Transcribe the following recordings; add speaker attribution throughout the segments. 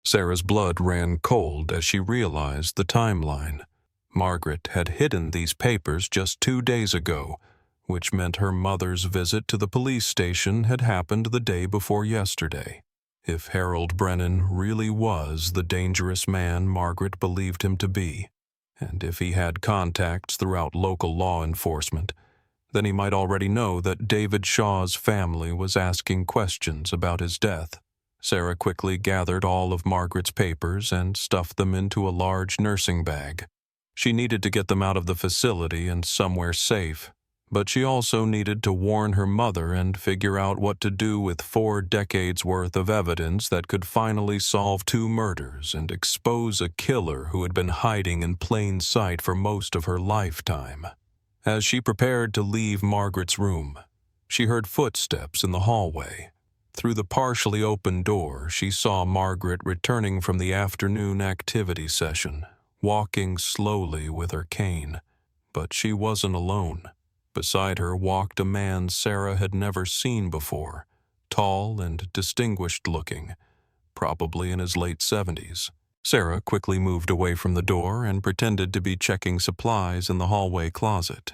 Speaker 1: Sarah's blood ran cold as she realized the timeline. Margaret had hidden these papers just 2 days ago, which meant her mother's visit to the police station had happened the day before yesterday. If Harold Brennan really was the dangerous man Margaret believed him to be, and if he had contacts throughout local law enforcement, then he might already know that David Shaw's family was asking questions about his death. Sarah quickly gathered all of Margaret's papers and stuffed them into a large nursing bag. She needed to get them out of the facility and somewhere safe, but she also needed to warn her mother and figure out what to do with 4 decades worth of evidence that could finally solve 2 murders and expose a killer who had been hiding in plain sight for most of her lifetime. As she prepared to leave Margaret's room, she heard footsteps in the hallway. Through the partially open door, she saw Margaret returning from the afternoon activity session, walking slowly with her cane. But she wasn't alone. Beside her walked a man Sarah had never seen before, tall and distinguished-looking, probably in his late 70s. Sarah quickly moved away from the door and pretended to be checking supplies in the hallway closet.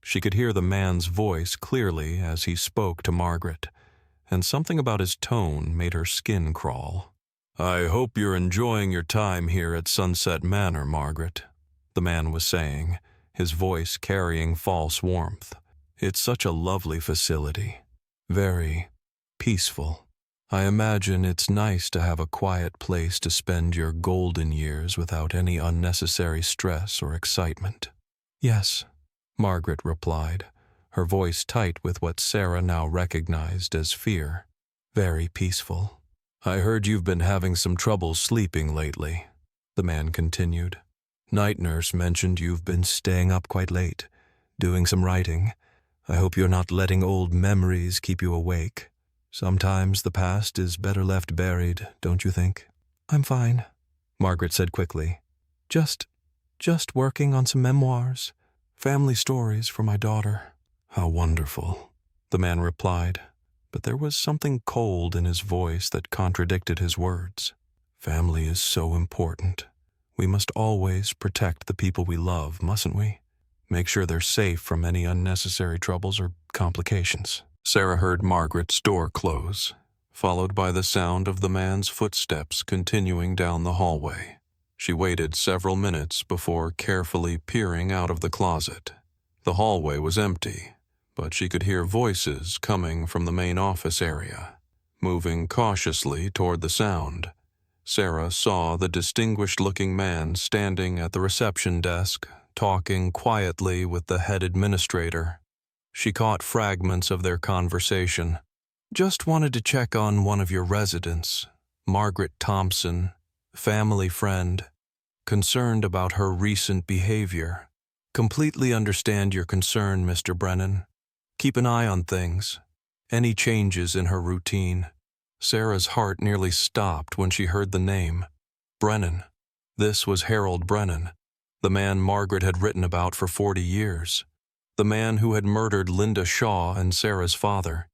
Speaker 1: She could hear the man's voice clearly as he spoke to Margaret, and something about his tone made her skin crawl. "I hope you're enjoying your time here at Sunset Manor, Margaret," the man was saying, his voice carrying false warmth. "It's such a lovely facility. Very peaceful. I imagine it's nice to have a quiet place to spend your golden years without any unnecessary stress or excitement." "Yes," Margaret replied, her voice tight with what Sarah now recognized as fear. "Very peaceful." "I heard you've been having some trouble sleeping lately," the man continued. "Night nurse mentioned you've been staying up quite late, doing some writing. I hope you're not letting old memories keep you awake. Sometimes the past is better left buried, don't you think?" "I'm fine," Margaret said quickly. Just working on some memoirs, family stories for my daughter." "How wonderful," the man replied, but there was something cold in his voice that contradicted his words. "Family is so important. We must always protect the people we love, mustn't we? Make sure they're safe from any unnecessary troubles or complications." Sarah heard Margaret's door close, followed by the sound of the man's footsteps continuing down the hallway. She waited several minutes before carefully peering out of the closet. The hallway was empty, but she could hear voices coming from the main office area. Moving cautiously toward the sound, Sarah saw the distinguished-looking man standing at the reception desk, talking quietly with the head administrator. She caught fragments of their conversation. "Just wanted to check on one of your residents, Margaret Thompson, family friend. Concerned about her recent behavior. Completely understand your concern, Mr. Brennan. Keep an eye on things. Any changes in her routine." Sarah's heart nearly stopped when she heard the name. Brennan. This was Harold Brennan, the man Margaret had written about for 40 years. The man who had murdered Linda Shaw and Sarah's father.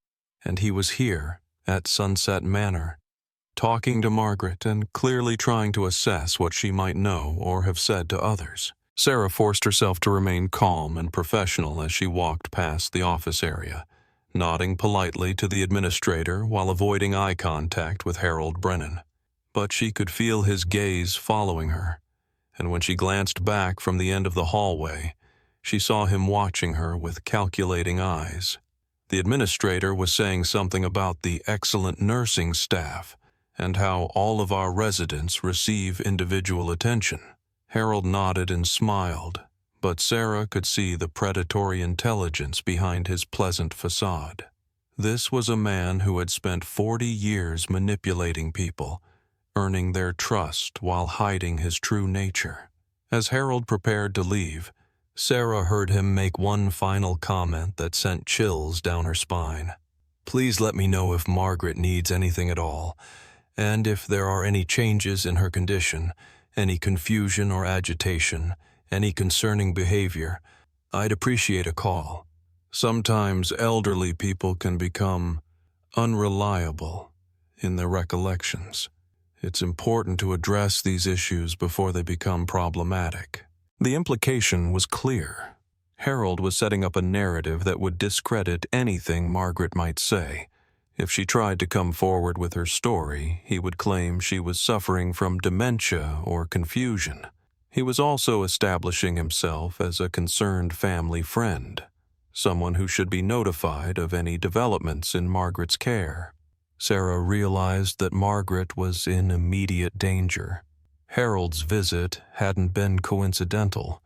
Speaker 1: And he was here, at Sunset Manor, talking to Margaret and clearly trying to assess what she might know or have said to others. Sarah forced herself to remain calm and professional as she walked past the office area, nodding politely to the administrator while avoiding eye contact with Harold Brennan. But she could feel his gaze following her, and when she glanced back from the end of the hallway, she saw him watching her with calculating eyes. The administrator was saying something about the excellent nursing staff and how all of our residents receive individual attention. Harold nodded and smiled, but Sarah could see the predatory intelligence behind his pleasant facade. This was a man who had spent 40 years manipulating people, earning their trust while hiding his true nature. As Harold prepared to leave, Sarah heard him make one final comment that sent chills down her spine. "Please let me know if Margaret needs anything at all, and if there are any changes in her condition, any confusion or agitation, any concerning behavior. I'd appreciate a call. Sometimes elderly people can become unreliable in their recollections, It's important to address these issues before they become problematic. The implication was clear. Harold was setting up a narrative that would discredit anything Margaret might say. If she tried to come forward with her story, he would claim she was suffering from dementia or confusion. He was also establishing himself as a concerned family friend, someone who should be notified of any developments in Margaret's care. Sarah realized that Margaret was in immediate danger. Harold's visit hadn't been coincidental.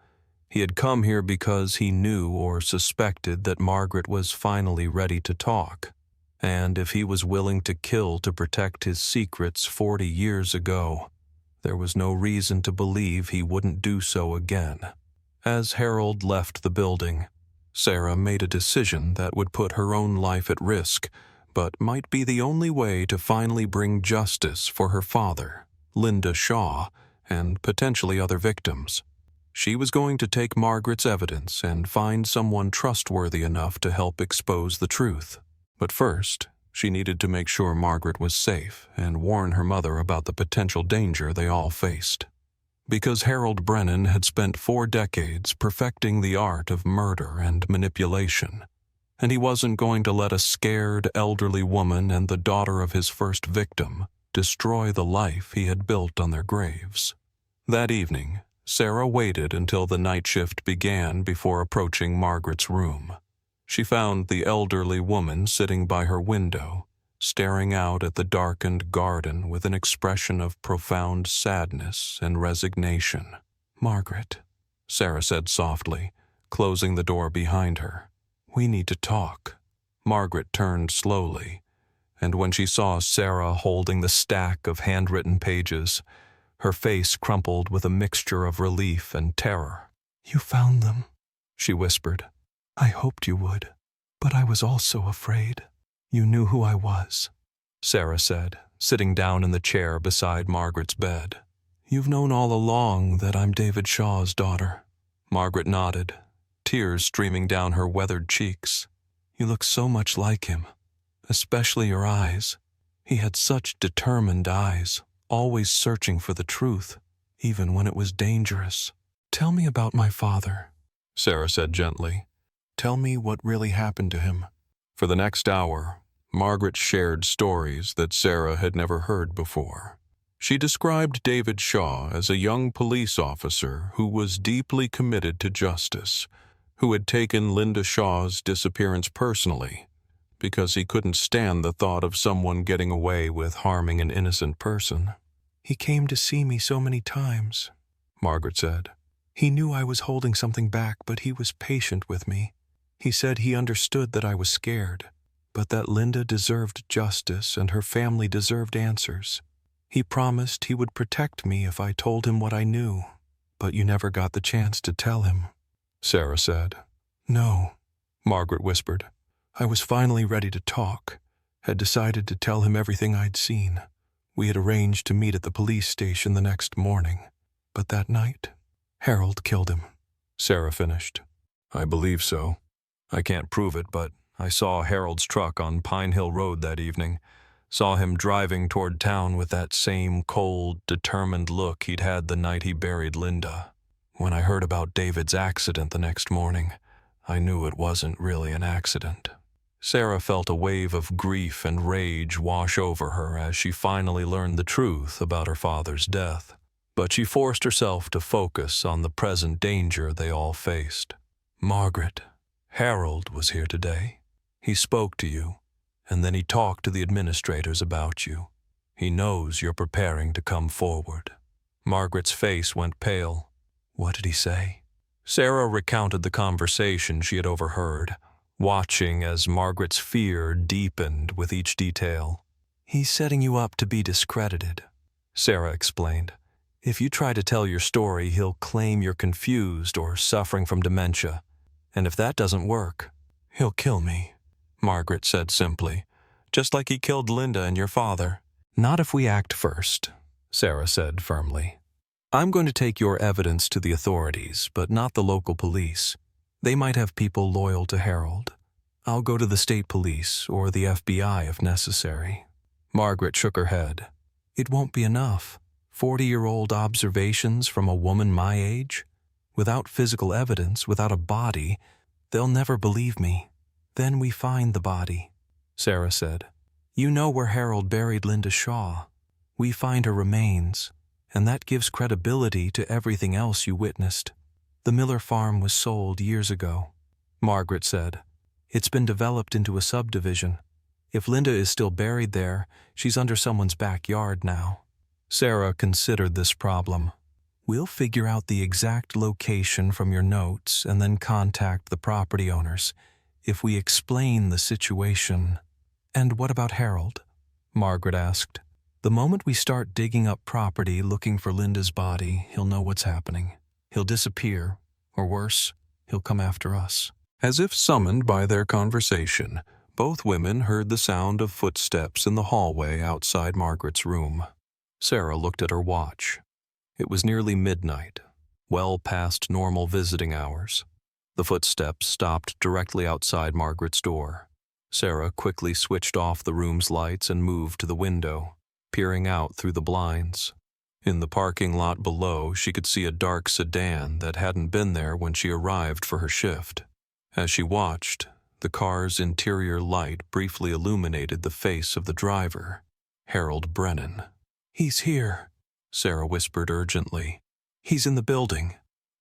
Speaker 1: He had come here because he knew or suspected that Margaret was finally ready to talk. And if he was willing to kill to protect his secrets 40 years ago, there was no reason to believe he wouldn't do so again. As Harold left the building, Sarah made a decision that would put her own life at risk, but might be the only way to finally bring justice for her father, Linda Shaw, and potentially other victims. She was going to take Margaret's evidence and find someone trustworthy enough to help expose the truth. But first, she needed to make sure Margaret was safe and warn her mother about the potential danger they all faced. Because Harold Brennan had spent 4 decades perfecting the art of murder and manipulation, and he wasn't going to let a scared elderly woman and the daughter of his first victim destroy the life he had built on their graves. That evening, Sarah waited until the night shift began before approaching Margaret's room. She found the elderly woman sitting by her window, staring out at the darkened garden with an expression of profound sadness and resignation. "Margaret," Sarah said softly, closing the door behind her. "We need to talk." Margaret turned slowly, and when she saw Sarah holding the stack of handwritten pages, her face crumpled with a mixture of relief and terror. "You found them," she whispered. "I hoped you would, but I was also afraid. You knew who I was," Sarah said, sitting down in the chair beside Margaret's bed. "You've known all along that I'm David Shaw's daughter." Margaret nodded, tears streaming down her weathered cheeks. "You look so much like him, especially your eyes. He had such determined eyes, always searching for the truth, even when it was dangerous." "Tell me about my father," Sarah said gently. "Tell me what really happened to him." For the next hour, Margaret shared stories that Sarah had never heard before. She described David Shaw as a young police officer who was deeply committed to justice, who had taken Linda Shaw's disappearance personally, because he couldn't stand the thought of someone getting away with harming an innocent person. "He came to see me so many times," Margaret said. "He knew I was holding something back, but he was patient with me. He said he understood that I was scared, but that Linda deserved justice and her family deserved answers. He promised he would protect me if I told him what I knew, but you never got the chance to tell him," Sarah said. "No," Margaret whispered. "I was finally ready to talk, had decided to tell him everything I'd seen. We had arranged to meet at the police station the next morning, but that night, Harold killed him," Sarah finished. "I believe so. I can't prove it, but I saw Harold's truck on Pine Hill Road that evening. Saw him driving toward town with that same cold, determined look he'd had the night he buried Linda. When I heard about David's accident the next morning, I knew it wasn't really an accident." Sarah felt a wave of grief and rage wash over her as she finally learned the truth about her father's death. But she forced herself to focus on the present danger they all faced. "Margaret, Harold was here today. He spoke to you, and then he talked to the administrators about you. He knows you're preparing to come forward." Margaret's face went pale. "What did he say?" Sarah recounted the conversation she had overheard, watching as Margaret's fear deepened with each detail. "He's setting you up to be discredited," Sarah explained. "If you try to tell your story, he'll claim you're confused or suffering from dementia. And if that doesn't work, he'll kill me," Margaret said simply, "just like he killed Linda and your father." "Not if we act first," Sarah said firmly. "I'm going to take your evidence to the authorities, but not the local police. They might have people loyal to Harold. I'll go to the state police or the FBI if necessary." Margaret shook her head. It won't be enough. 40-year-old observations from a woman my age? Without physical evidence, without a body, they'll never believe me. Then we find the body, Sarah said. You know where Harold buried Linda Shaw. We find her remains, and that gives credibility to everything else you witnessed. The Miller farm was sold years ago, Margaret said. It's been developed into a subdivision. If Linda is still buried there, she's under someone's backyard now. Sarah considered this problem. We'll figure out the exact location from your notes and then contact the property owners. If we explain the situation... And what about Harold? Margaret asked. The moment we start digging up property looking for Linda's body, he'll know what's happening. He'll disappear, or worse, he'll come after us. As if summoned by their conversation, both women heard the sound of footsteps in the hallway outside Margaret's room. Sarah looked at her watch. It was nearly midnight, well past normal visiting hours. The footsteps stopped directly outside Margaret's door. Sarah quickly switched off the room's lights and moved to the window, peering out through the blinds. In the parking lot below, she could see a dark sedan that hadn't been there when she arrived for her shift. As she watched, the car's interior light briefly illuminated the face of the driver, Harold Brennan. He's here, Sarah whispered urgently. He's in the building.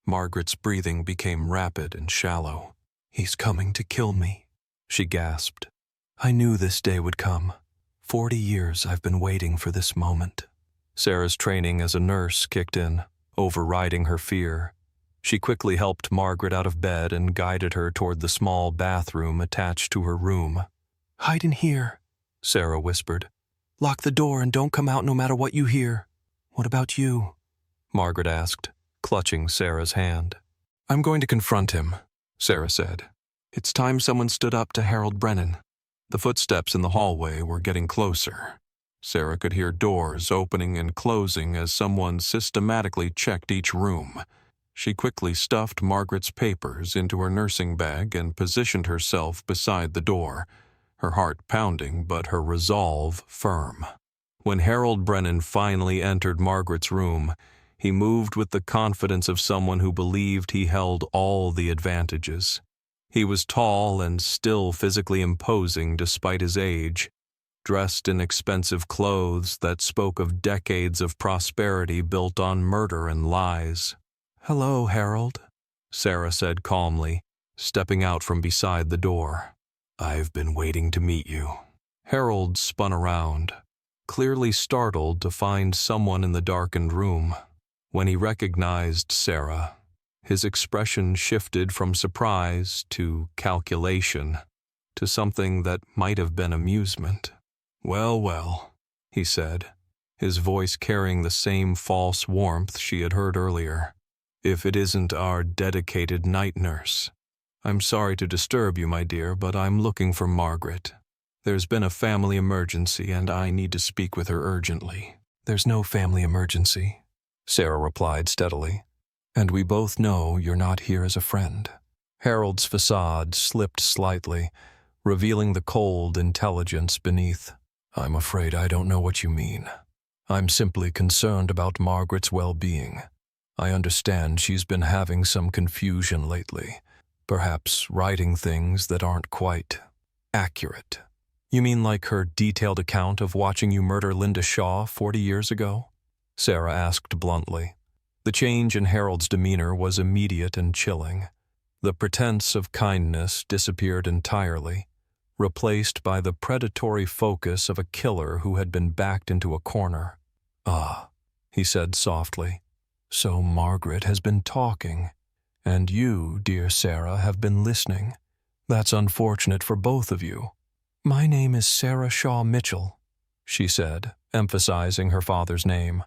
Speaker 1: Margaret's breathing became rapid and shallow. He's coming to kill me, she gasped. I knew this day would come. 40 years I've been waiting for this moment. Sarah's training as a nurse kicked in, overriding her fear. She quickly helped Margaret out of bed and guided her toward the small bathroom attached to her room. Hide in here, Sarah whispered. Lock the door and don't come out no matter what you hear. What about you? Margaret asked, clutching Sarah's hand. I'm going to confront him, Sarah said. It's time someone stood up to Harold Brennan. The footsteps in the hallway were getting closer. Sarah could hear doors opening and closing as someone systematically checked each room. She quickly stuffed Margaret's papers into her nursing bag and positioned herself beside the door, her heart pounding but her resolve firm. When Harold Brennan finally entered Margaret's room, he moved with the confidence of someone who believed he held all the advantages. He was tall and still physically imposing despite his age, dressed in expensive clothes that spoke of decades of prosperity built on murder and lies. Hello, Harold, Sarah said calmly, stepping out from beside the door. I've been waiting to meet you. Harold spun around, clearly startled to find someone in the darkened room. When he recognized Sarah, his expression shifted from surprise to calculation, to something that might have been amusement. Well, well, he said, his voice carrying the same false warmth she had heard earlier. If it isn't our dedicated night nurse. I'm sorry to disturb you, my dear, but I'm looking for Margaret. There's been a family emergency and I need to speak with her urgently. There's no family emergency, Sarah replied steadily. And we both know you're not here as a friend. Harold's facade slipped slightly, revealing the cold intelligence beneath. I'm afraid I don't know what you mean. I'm simply concerned about Margaret's well-being. I understand she's been having some confusion lately, perhaps writing things that aren't quite accurate. You mean like her detailed account of watching you murder Linda Shaw 40 years ago? Sarah asked bluntly. The change in Harold's demeanor was immediate and chilling. The pretense of kindness disappeared entirely, replaced by the predatory focus of a killer who had been backed into a corner. Ah, he said softly. So Margaret has been talking, and you, dear Sarah, have been listening. That's unfortunate for both of you. My name is Sarah Shaw Mitchell, she said, emphasizing her father's name.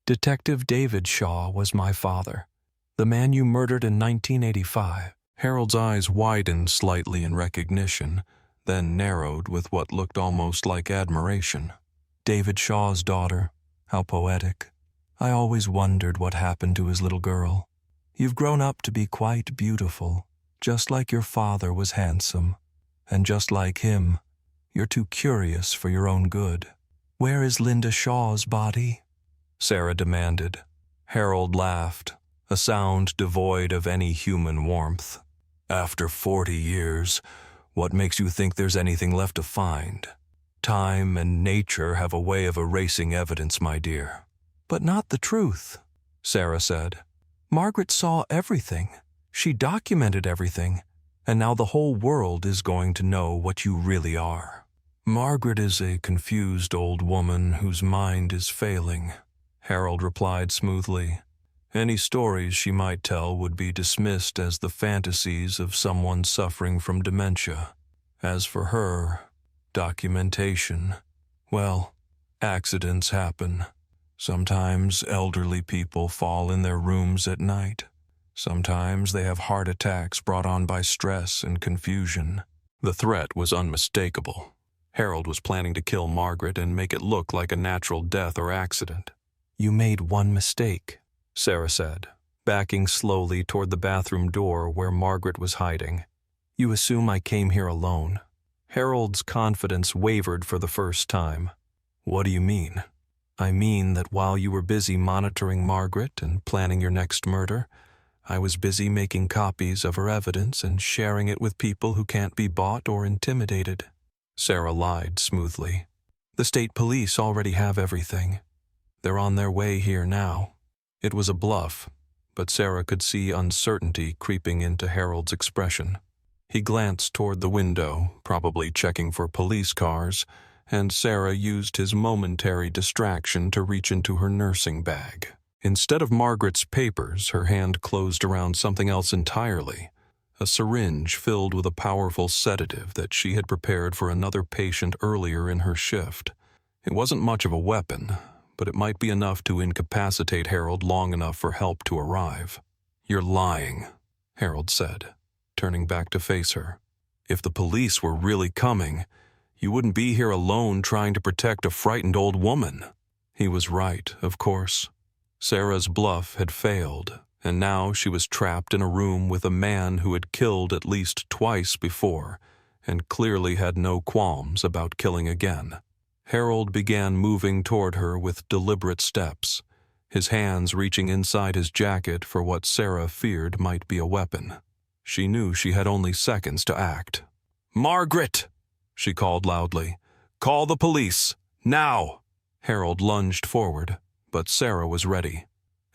Speaker 1: Detective David Shaw was my father, the man you murdered in 1985. Harold's eyes widened slightly in recognition, then narrowed with what looked almost like admiration. David Shaw's daughter, how poetic. I always wondered what happened to his little girl. You've grown up to be quite beautiful, just like your father was handsome. And just like him, you're too curious for your own good. "Where is Linda Shaw's body?" Sarah demanded. Harold laughed, a sound devoid of any human warmth. "After 40 years, what makes you think there's anything left to find? Time and nature have a way of erasing evidence, my dear." "But not the truth," Sarah said. "Margaret saw everything. She documented everything. And now the whole world is going to know what you really are." "Margaret is a confused old woman whose mind is failing," Harold replied smoothly. "Any stories she might tell would be dismissed as the fantasies of someone suffering from dementia. As for her, documentation, well, accidents happen. Sometimes elderly people fall in their rooms at night. Sometimes they have heart attacks brought on by stress and confusion." The threat was unmistakable. Harold was planning to kill Margaret and make it look like a natural death or accident. "You made one mistake," Sarah said, backing slowly toward the bathroom door where Margaret was hiding. "You assume I came here alone." Harold's confidence wavered for the first time. "What do you mean?" "I mean that while you were busy monitoring Margaret and planning your next murder, I was busy making copies of her evidence and sharing it with people who can't be bought or intimidated." Sarah lied smoothly. "The state police already have everything. They're on their way here now." It was a bluff, but Sarah could see uncertainty creeping into Harold's expression. He glanced toward the window, probably checking for police cars, and Sarah used his momentary distraction to reach into her nursing bag. Instead of Margaret's papers, her hand closed around something else entirely, a syringe filled with a powerful sedative that she had prepared for another patient earlier in her shift. It wasn't much of a weapon, but it might be enough to incapacitate Harold long enough for help to arrive. "You're lying," Harold said, turning back to face her. "If the police were really coming, you wouldn't be here alone trying to protect a frightened old woman." He was right, of course. Sarah's bluff had failed, and now she was trapped in a room with a man who had killed at least twice before, and clearly had no qualms about killing again. Harold began moving toward her with deliberate steps, his hands reaching inside his jacket for what Sarah feared might be a weapon. She knew she had only seconds to act. "Margaret!" she called loudly. "Call the police! Now!" Harold lunged forward, but Sarah was ready.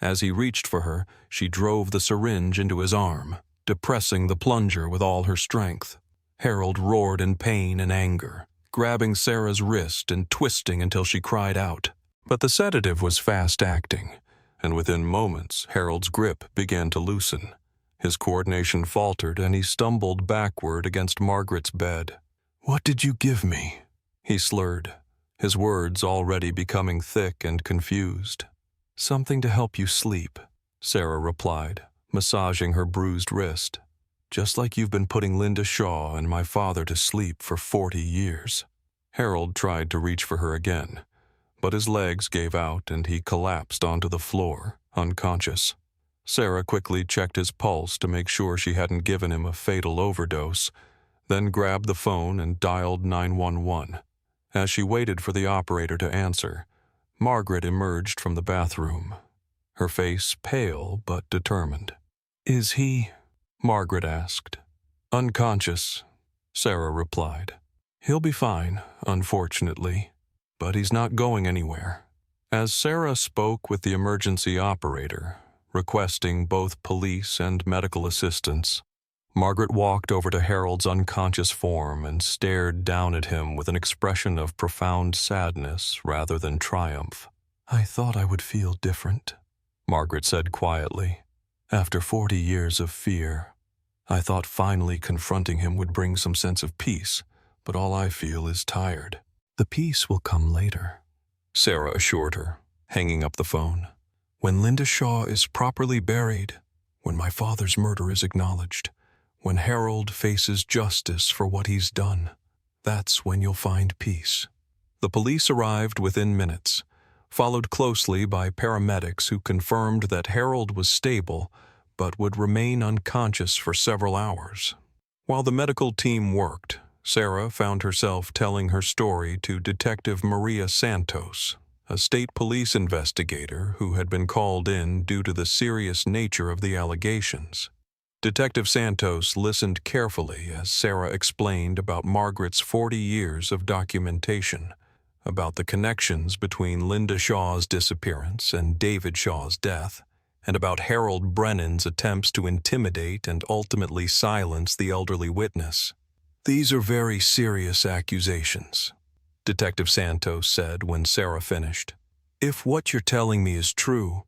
Speaker 1: As he reached for her, she drove the syringe into his arm, depressing the plunger with all her strength. Harold roared in pain and anger, grabbing Sarah's wrist and twisting until she cried out. But the sedative was fast-acting, and within moments Harold's grip began to loosen. His coordination faltered, and he stumbled backward against Margaret's bed. "What did you give me?" he slurred, his words already becoming thick and confused. "Something to help you sleep," Sarah replied, massaging her bruised wrist. "Just like you've been putting Linda Shaw and my father to sleep for 40 years. Harold tried to reach for her again, but his legs gave out and he collapsed onto the floor, unconscious. Sarah quickly checked his pulse to make sure she hadn't given him a fatal overdose, then grabbed the phone and dialed 911. As she waited for the operator to answer, Margaret emerged from the bathroom, her face pale but determined. "Is he?" Margaret asked. "Unconscious," Sarah replied. "He'll be fine, unfortunately, but he's not going anywhere." As Sarah spoke with the emergency operator, requesting both police and medical assistance, Margaret walked over to Harold's unconscious form and stared down at him with an expression of profound sadness rather than triumph. "I thought I would feel different," Margaret said quietly. "After 40 years of fear, I thought finally confronting him would bring some sense of peace, but all I feel is tired." "The peace will come later," Sarah assured her, hanging up the phone. "When Linda Shaw is properly buried, when my father's murder is acknowledged, when Harold faces justice for what he's done, that's when you'll find peace." The police arrived within minutes, followed closely by paramedics who confirmed that Harold was stable but would remain unconscious for several hours. While the medical team worked, Sarah found herself telling her story to Detective Maria Santos, a state police investigator who had been called in due to the serious nature of the allegations. Detective Santos listened carefully as Sarah explained about Margaret's 40 years of documentation, about the connections between Linda Shaw's disappearance and David Shaw's death, and about Harold Brennan's attempts to intimidate and ultimately silence the elderly witness. "These are very serious accusations," Detective Santos said when Sarah finished. "If what you're telling me is true,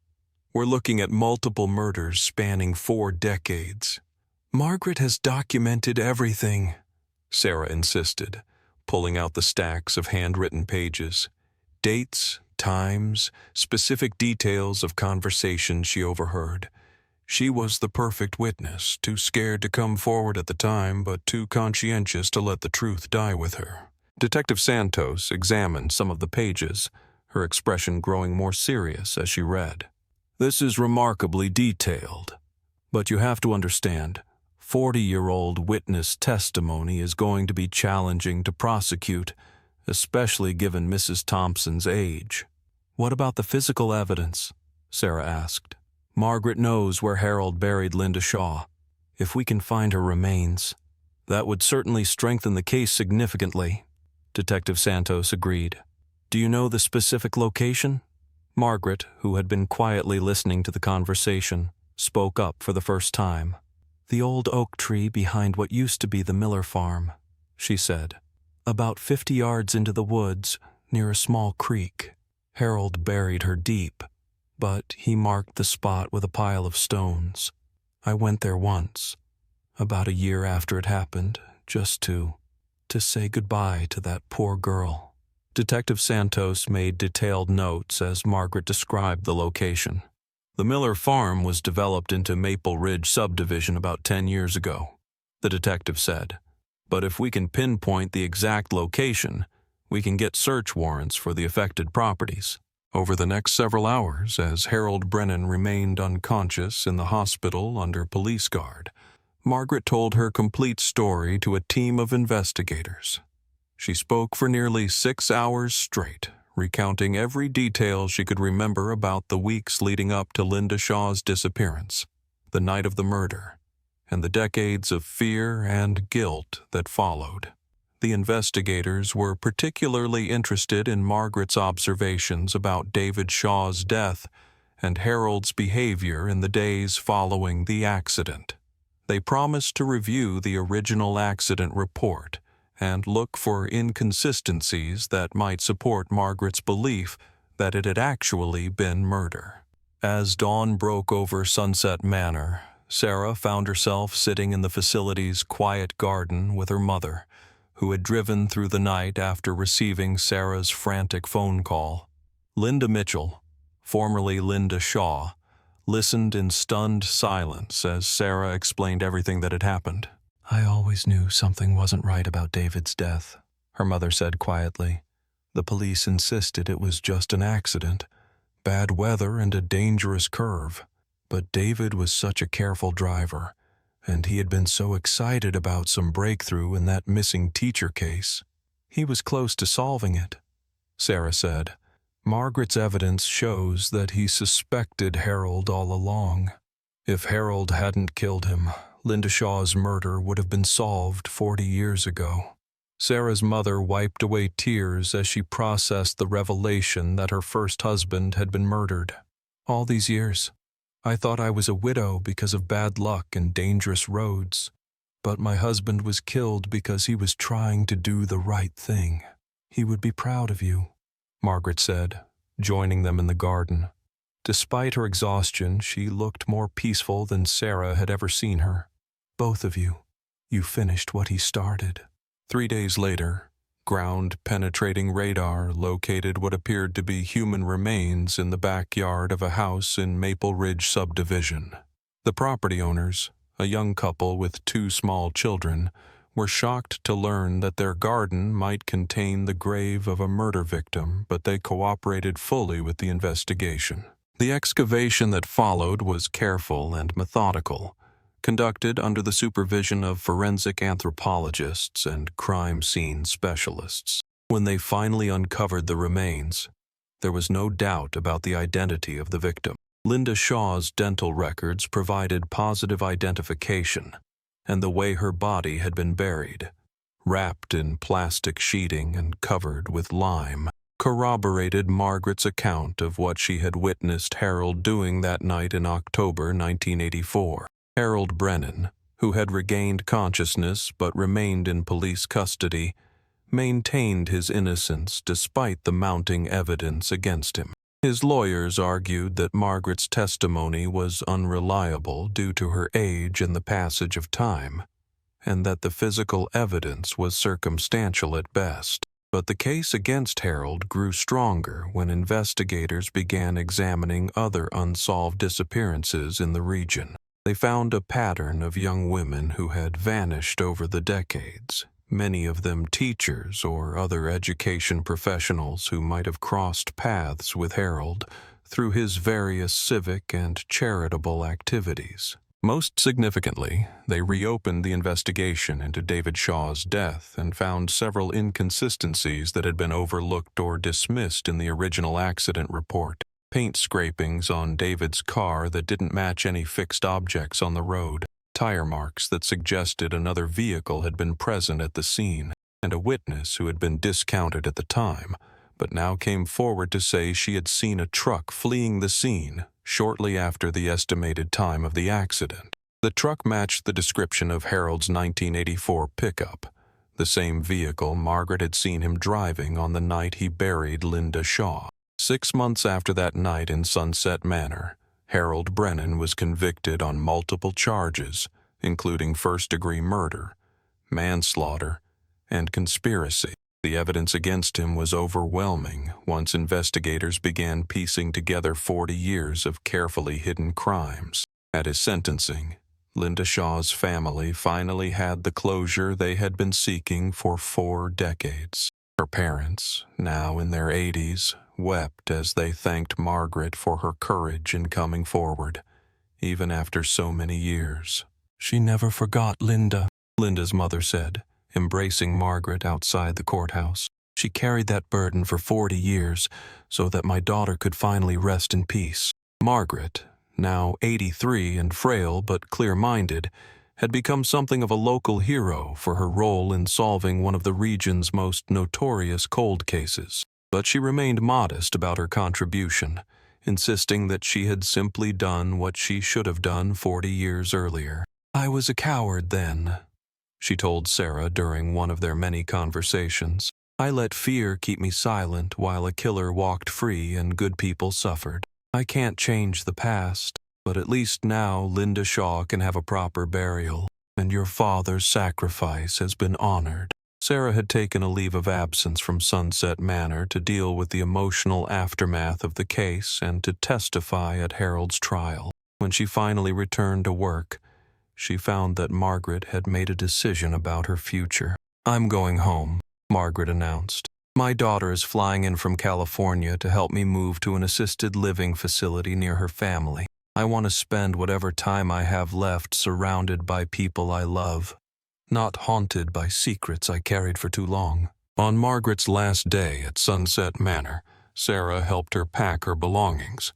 Speaker 1: we're looking at multiple murders spanning 4 decades. Margaret has documented everything," Sarah insisted, pulling out the stacks of handwritten pages. Dates, times, specific details of conversations she overheard. She was the perfect witness, too scared to come forward at the time, but too conscientious to let the truth die with her. Detective Santos examined some of the pages, her expression growing more serious as she read. "This is remarkably detailed, but you have to understand, 40-year-old witness testimony is going to be challenging to prosecute, especially given Mrs. Thompson's age." "What about the physical evidence?" Sarah asked. "Margaret knows where Harold buried Linda Shaw. If we can find her remains, that would certainly strengthen the case significantly," Detective Santos agreed. "Do you know the specific location?" Margaret, who had been quietly listening to the conversation, spoke up for the first time. "The old oak tree behind what used to be the Miller farm," she said. "About 50 yards into the woods, near a small creek. Harold buried her deep, but he marked the spot with a pile of stones. I went there once, about a year after it happened, just to say goodbye to that poor girl." Detective Santos made detailed notes as Margaret described the location. "The Miller farm was developed into Maple Ridge subdivision about 10 years ago," the detective said. "But if we can pinpoint the exact location, we can get search warrants for the affected properties." Over the next several hours, as Harold Brennan remained unconscious in the hospital under police guard, Margaret told her complete story to a team of investigators. She spoke for nearly 6 hours straight, recounting every detail she could remember about the weeks leading up to Linda Shaw's disappearance, the night of the murder, and the decades of fear and guilt that followed. The investigators were particularly interested in Margaret's observations about David Shaw's death and Harold's behavior in the days following the accident. They promised to review the original accident report and look for inconsistencies that might support Margaret's belief that it had actually been murder. As dawn broke over Sunset Manor, Sarah found herself sitting in the facility's quiet garden with her mother, who had driven through the night after receiving Sarah's frantic phone call. Linda Mitchell, formerly Linda Shaw, listened in stunned silence as Sarah explained everything that had happened. "I always knew something wasn't right about David's death," her mother said quietly. "The police insisted it was just an accident, bad weather and a dangerous curve. But David was such a careful driver, and he had been so excited about some breakthrough in that missing teacher case. He was close to solving it," Sarah said. "Margaret's evidence shows that he suspected Harold all along. If Harold hadn't killed him, Linda Shaw's murder would have been solved 40 years ago." Sarah's mother wiped away tears as she processed the revelation that her first husband had been murdered. "All these years, I thought I was a widow because of bad luck and dangerous roads, but my husband was killed because he was trying to do the right thing. He would be proud of you," Margaret said, joining them in the garden. Despite her exhaustion, she looked more peaceful than Sarah had ever seen her. "Both of you, you finished what he started." 3 days later, ground-penetrating radar located what appeared to be human remains in the backyard of a house in Maple Ridge subdivision. The property owners, a young couple with 2 small children, were shocked to learn that their garden might contain the grave of a murder victim, but they cooperated fully with the investigation. The excavation that followed was careful and methodical, conducted under the supervision of forensic anthropologists and crime scene specialists. When they finally uncovered the remains, there was no doubt about the identity of the victim. Linda Shaw's dental records provided positive identification, and the way her body had been buried, wrapped in plastic sheeting and covered with lime, corroborated Margaret's account of what she had witnessed Harold doing that night in October 1984. Harold Brennan, who had regained consciousness but remained in police custody, maintained his innocence despite the mounting evidence against him. His lawyers argued that Margaret's testimony was unreliable due to her age and the passage of time, and that the physical evidence was circumstantial at best. But the case against Harold grew stronger when investigators began examining other unsolved disappearances in the region. They found a pattern of young women who had vanished over the decades, many of them teachers or other education professionals who might have crossed paths with Harold through his various civic and charitable activities. Most significantly, they reopened the investigation into David Shaw's death and found several inconsistencies that had been overlooked or dismissed in the original accident report. Paint scrapings on David's car that didn't match any fixed objects on the road, tire marks that suggested another vehicle had been present at the scene, and a witness who had been discounted at the time, but now came forward to say she had seen a truck fleeing the scene shortly after the estimated time of the accident. The truck matched the description of Harold's 1984 pickup, the same vehicle Margaret had seen him driving on the night he buried Linda Shaw. 6 months after that night in Sunset Manor, Harold Brennan was convicted on multiple charges, including first-degree murder, manslaughter, and conspiracy. The evidence against him was overwhelming once investigators began piecing together 40 years of carefully hidden crimes. At his sentencing, Linda Shaw's family finally had the closure they had been seeking for 4 decades. Her parents, now in their 80s, wept as they thanked Margaret for her courage in coming forward, even after so many years. "She never forgot Linda," Linda's mother said, embracing Margaret outside the courthouse. "She carried that burden for 40 years so that my daughter could finally rest in peace." Margaret, now 83 and frail but clear-minded, had become something of a local hero for her role in solving one of the region's most notorious cold cases. But she remained modest about her contribution, insisting that she had simply done what she should have done 40 years earlier. "I was a coward then," she told Sarah during one of their many conversations. "I let fear keep me silent while a killer walked free and good people suffered. I can't change the past, but at least now Linda Shaw can have a proper burial, and your father's sacrifice has been honored." Sarah had taken a leave of absence from Sunset Manor to deal with the emotional aftermath of the case and to testify at Harold's trial. When she finally returned to work, she found that Margaret had made a decision about her future. "I'm going home," Margaret announced. "My daughter is flying in from California to help me move to an assisted living facility near her family. I want to spend whatever time I have left surrounded by people I love, not haunted by secrets I carried for too long." On Margaret's last day at Sunset Manor, Sarah helped her pack her belongings,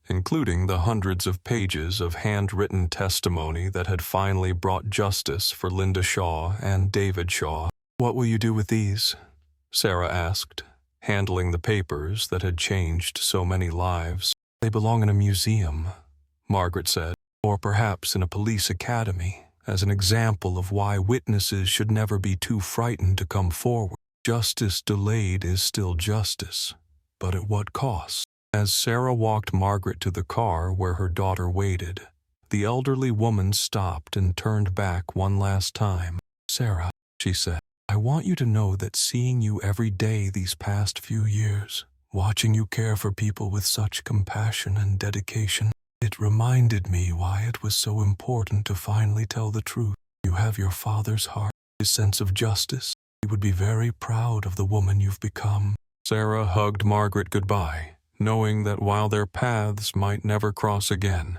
Speaker 1: including the hundreds of pages of handwritten testimony that had finally brought justice for Linda Shaw and David Shaw. "What will you do with these?" Sarah asked, handling the papers that had changed so many lives. "They belong in a museum," Margaret said, "or perhaps in a police academy, as an example of why witnesses should never be too frightened to come forward. Justice delayed is still justice, but at what cost?" As Sarah walked Margaret to the car where her daughter waited, the elderly woman stopped and turned back one last time. "Sarah," she said, "I want you to know that seeing you every day these past few years, watching you care for people with such compassion and dedication, it reminded me why it was so important to finally tell the truth. You have your father's heart, his sense of justice. He would be very proud of the woman you've become." Sarah hugged Margaret goodbye, knowing that while their paths might never cross again,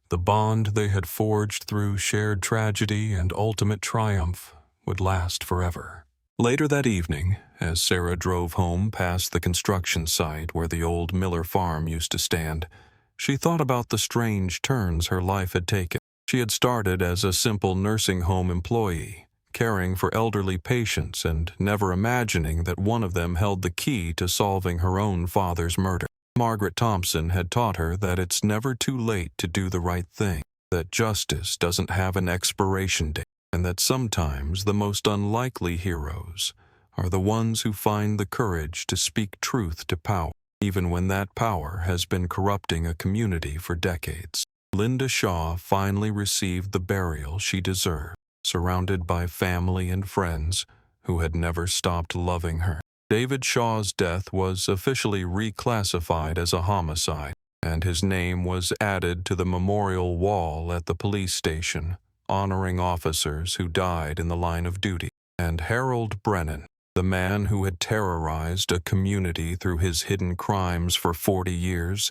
Speaker 1: The bond they had forged through shared tragedy and ultimate triumph would last forever. Later that evening, as Sarah drove home past the construction site where the old Miller farm used to stand, she thought about the strange turns her life had taken. She had started as a simple nursing home employee, caring for elderly patients and never imagining that one of them held the key to solving her own father's murder. Margaret Thompson had taught her that it's never too late to do the right thing, that justice doesn't have an expiration date, and that sometimes the most unlikely heroes are the ones who find the courage to speak truth to power, even when that power has been corrupting a community for decades. Linda Shaw finally received the burial she deserved, surrounded by family and friends who had never stopped loving her. David Shaw's death was officially reclassified as a homicide, and his name was added to the memorial wall at the police station, honoring officers who died in the line of duty. And Harold Brennan, the man who had terrorized a community through his hidden crimes for 40 years,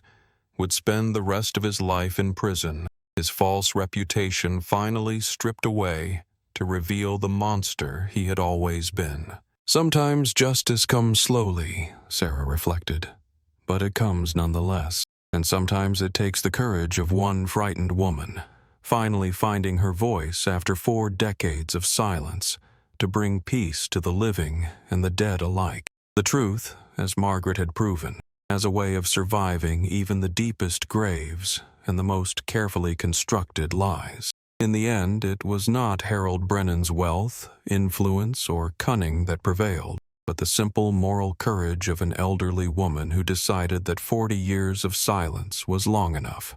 Speaker 1: would spend the rest of his life in prison, his false reputation finally stripped away to reveal the monster he had always been. Sometimes justice comes slowly, Sarah reflected, but it comes nonetheless. And sometimes it takes the courage of one frightened woman, finally finding her voice after 4 decades of silence, to bring peace to the living and the dead alike. The truth, as Margaret had proven, has a way of surviving even the deepest graves and the most carefully constructed lies. In the end, it was not Harold Brennan's wealth, influence, or cunning that prevailed, but the simple moral courage of an elderly woman who decided that 40 years of silence was long enough.